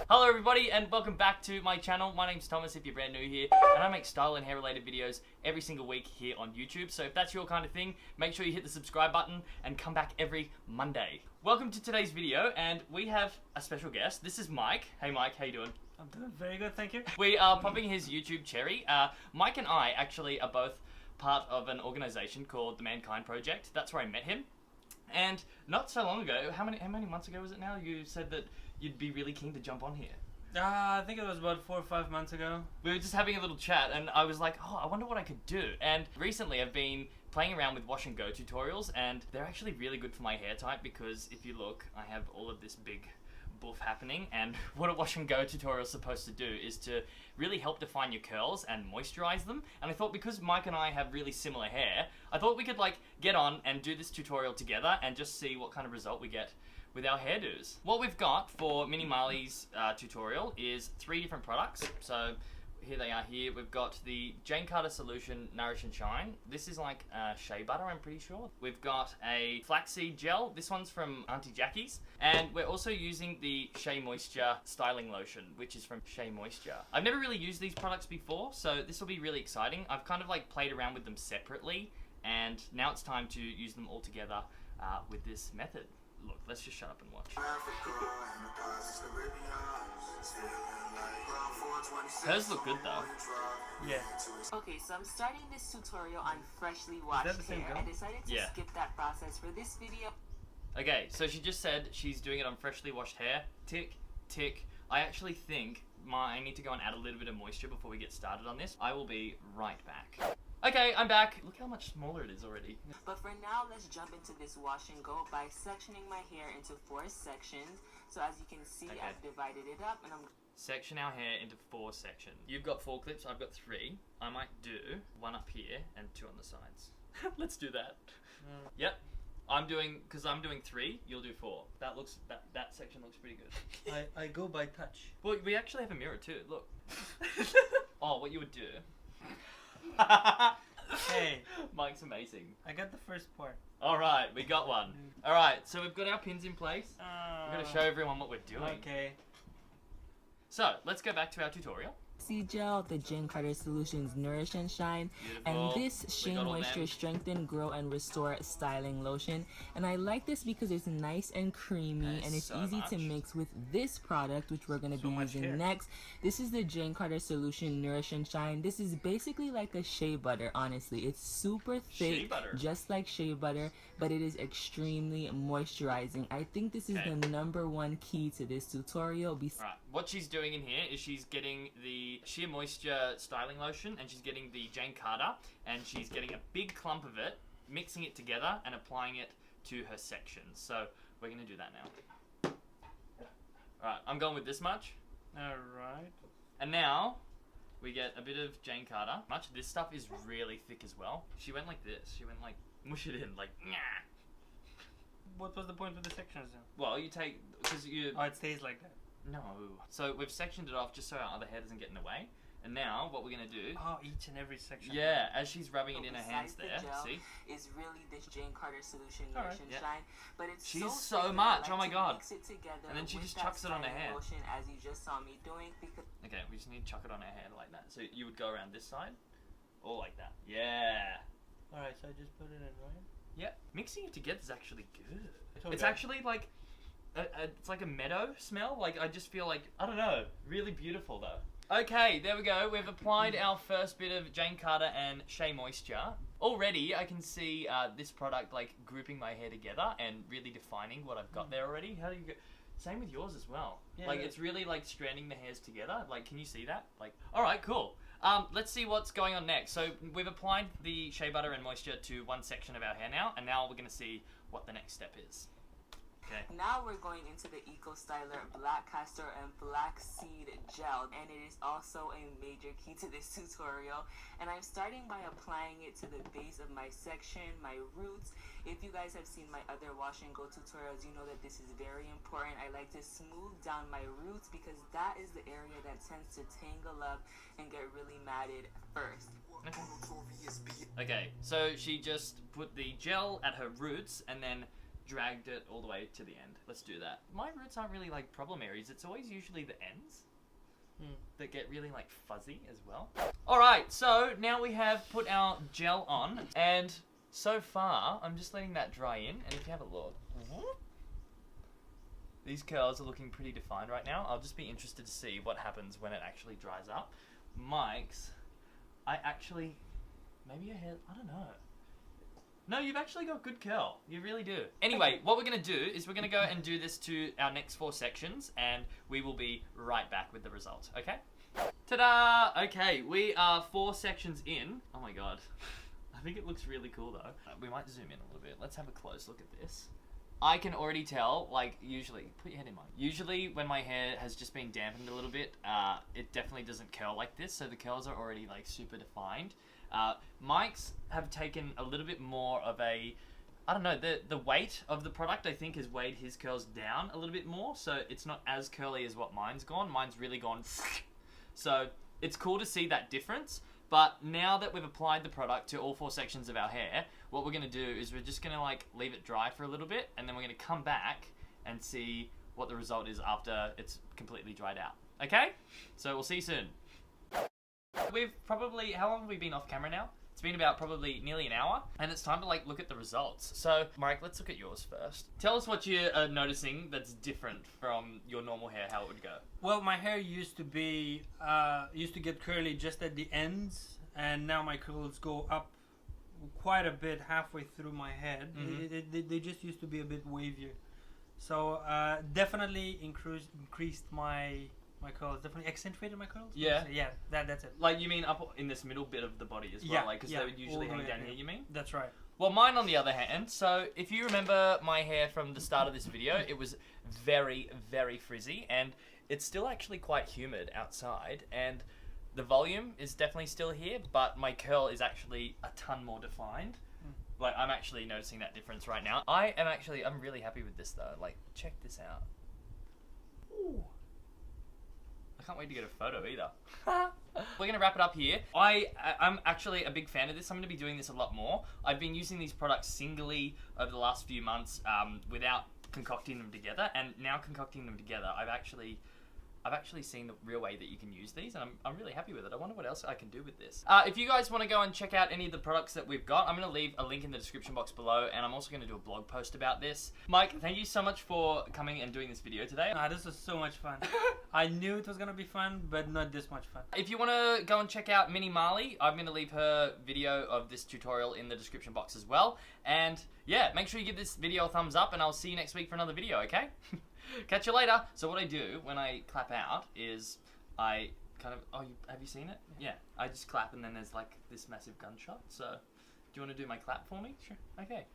Hello everybody and welcome back to my channel. My name's Thomas if you're brand new here, and I make style and hair related videos every single week here on YouTube. So if that's your kind of thing, make sure you hit the subscribe button and come back every Monday. Welcome to today's video, and we have a special guest. This is Mike. Hey Mike, how you doing? I'm doing very good, thank you. We are popping his YouTube cherry. Mike and I actually are both part of an organization called the Mankind Project. That's where I met him. And not so long ago, how many months ago was it now? You said that you'd be really keen to jump on here. I think it was about 4 or 5 months ago. We were just having a little chat and I was like, oh, I wonder what I could do. And recently I've been playing around with wash and go tutorials, and they're actually really good for my hair type because if you look, I have all of this big buff happening, and what a wash and go tutorial is supposed to do is to really help define your curls and moisturize them. And I thought because Mike and I have really similar hair, I thought we could like get on and do this tutorial together and just see what kind of result we get with our hairdos. What we've got for Mini Marley's tutorial is 3 different products. So here they are here. We've got the Jane Carter Solution Nourish and Shine. This is like shea butter, I'm pretty sure. We've got a flaxseed gel. This one's from Auntie Jackie's. And we're also using the Shea Moisture Styling Lotion, which is from Shea Moisture. I've never really used these products before, so this will be really exciting. I've kind of like played around with them separately, and now it's time to use them all together with this method. Look, let's just shut up and watch. Hers look good though. Yeah. Okay, so I'm starting this tutorial on freshly washed hair. I decided to skip that process for this video. Okay, so she just said she's doing it on freshly washed hair. Tick, tick. I actually think I need to go and add a little bit of moisture before we get started on this. I will be right back. Okay, I'm back. Look how much smaller it is already. But for now, let's jump into this wash and go by sectioning my hair into 4 sections. So as you can see, I've divided it up and I'm... Section our hair into 4 sections. You've got 4 clips, I've got 3. I might do 1 up here and 2 on the sides. Let's do that. Yep. Because I'm doing 3, you'll do 4. That section looks pretty good. I go by touch. Well, we actually have a mirror too, look. Oh, what you would do. Hey, Mike's amazing. I got the first part. Alright, we got one. Alright, so we've got our pins in place. We're going to show everyone what we're doing. Okay. So, let's go back to our tutorial. Seed Gel, the Jane Carter Solutions Nourish and Shine, and this Shea Moisture Strengthen, Grow and Restore Styling Lotion. And I like this because it's nice and creamy, and it's easy to mix with this product, which we're going to be using next. This is the Jane Carter Solution Nourish and Shine. This is basically like a shea butter, honestly. It's super thick, just like shea butter, but it is extremely moisturizing. I think this is the #1 key to this tutorial. Right, what she's doing in here is she's getting the Sheer Moisture Styling Lotion, and she's getting the Jane Carter, and she's getting a big clump of it, mixing it together and applying it to her sections. So we're going to do that now. Alright, I'm going with this much. Alright. And now we get a bit of Jane Carter. This stuff is really thick as well. She went like this. She went like, mush it in, like, nah. What was the point of the sections then? Well, you take, because you... Oh, it stays like that. No. So we've sectioned it off just so our other hair doesn't get in the way. And now what we're going to do... Oh, each and every section. Yeah, as she's rubbing it in her hands there. See? Is really this Jane Carter Solution Nourish and Shine, but it's so much. Oh my god. Mix it together, and then she just chucks it on her hair. Lotion, as you just saw me doing. Okay, we just need to chuck it on her hair like that. So you would go around this side, or like that. Yeah. Alright, so I just put it in, right? Yeah. Mixing it together is actually good. It's actually like... it's like a meadow smell. Like, I just feel like, I don't know, really beautiful though. Okay, there we go. We've applied our first bit of Jane Carter and Shea Moisture. Already, I can see this product like grouping my hair together and really defining what I've got there already. How do you go? Same with yours as well. Yeah, like, it's really like stranding the hairs together. Like, can you see that? Like, alright, cool. Let's see what's going on next. So, we've applied the shea butter and moisture to 1 section of our hair now, and now we're going to see what the next step is. Okay. Now we're going into the ecostyler black castor and flaxseed gel, and it is also a major key to this tutorial. And I'm starting by applying it to the base of my section, my roots. If you guys have seen my other wash and go tutorials, you know that this is very important. I like to smooth down my roots because that is the area that tends to tangle up and get really matted first. Okay, so she just put the gel at her roots and then dragged it all the way to the end. Let's do that. My roots aren't really like problem areas. It's always usually the ends that get really like fuzzy as well. Alright, so now we have put our gel on, and so far I'm just letting that dry in, and if you have a look, these curls are looking pretty defined right now. I'll just be interested to see what happens when it actually dries up. Mike's, maybe your hair, I don't know. No, you've actually got good curl. You really do. Anyway, what we're going to do is we're going to go and do this to our next 4 sections, and we will be right back with the result, okay? Ta-da! Okay, we are 4 sections in. Oh my god. I think it looks really cool though. We might zoom in a little bit. Let's have a close look at this. I can already tell, like, usually, put your head in mine. Usually when my hair has just been dampened a little bit, it definitely doesn't curl like this, so the curls are already, like, super defined. Mike's have taken a little bit more of a, I don't know, the weight of the product I think has weighed his curls down a little bit more, so it's not as curly as what mine's gone. Mine's really gone, so it's cool to see that difference. But now that we've applied the product to all 4 sections of our hair, what we're going to do is we're just going to like leave it dry for a little bit, and then we're going to come back and see what the result is after it's completely dried out. Okay? So we'll see you soon. We've probably, how long have we been off camera now? It's been about probably nearly an hour, and it's time to like look at the results. So, Mike, let's look at yours first. Tell us what you're noticing that's different from your normal hair, how it would go. Well, my hair used to be, used to get curly just at the ends, and now my curls go up quite a bit halfway through my head. They just used to be a bit wavier. So, definitely increased my curls, definitely accentuated my curls. Yeah. So, yeah, that's it. Like, you mean up in this middle bit of the body as well? Yeah, like, because they would usually hang down here, you mean? That's right. Well, mine on the other hand, so if you remember my hair from the start of this video, it was very, very frizzy, and it's still actually quite humid outside, and the volume is definitely still here, but my curl is actually a ton more defined. Like, I'm actually noticing that difference right now. I'm really happy with this though. Like, check this out. Ooh. I can't wait to get a photo either. We're going to wrap it up here. I'm actually a big fan of this. I'm going to be doing this a lot more. I've been using these products singly over the last few months without concocting them together, and now concocting them together, I've actually seen the real way that you can use these, and I'm really happy with it. I wonder what else I can do with this. If you guys want to go and check out any of the products that we've got, I'm going to leave a link in the description box below, and I'm also going to do a blog post about this. Mike, thank you so much for coming and doing this video today. This was so much fun. I knew it was going to be fun, but not this much fun. If you want to go and check out Mini Marley, I'm going to leave her video of this tutorial in the description box as well. And yeah, make sure you give this video a thumbs up, and I'll see you next week for another video, okay? Catch you later. So what I do when I clap out is I kind of, have you seen it? Yeah, I just clap, and then there's like this massive gunshot. So do you want to do my clap for me? Sure. Okay.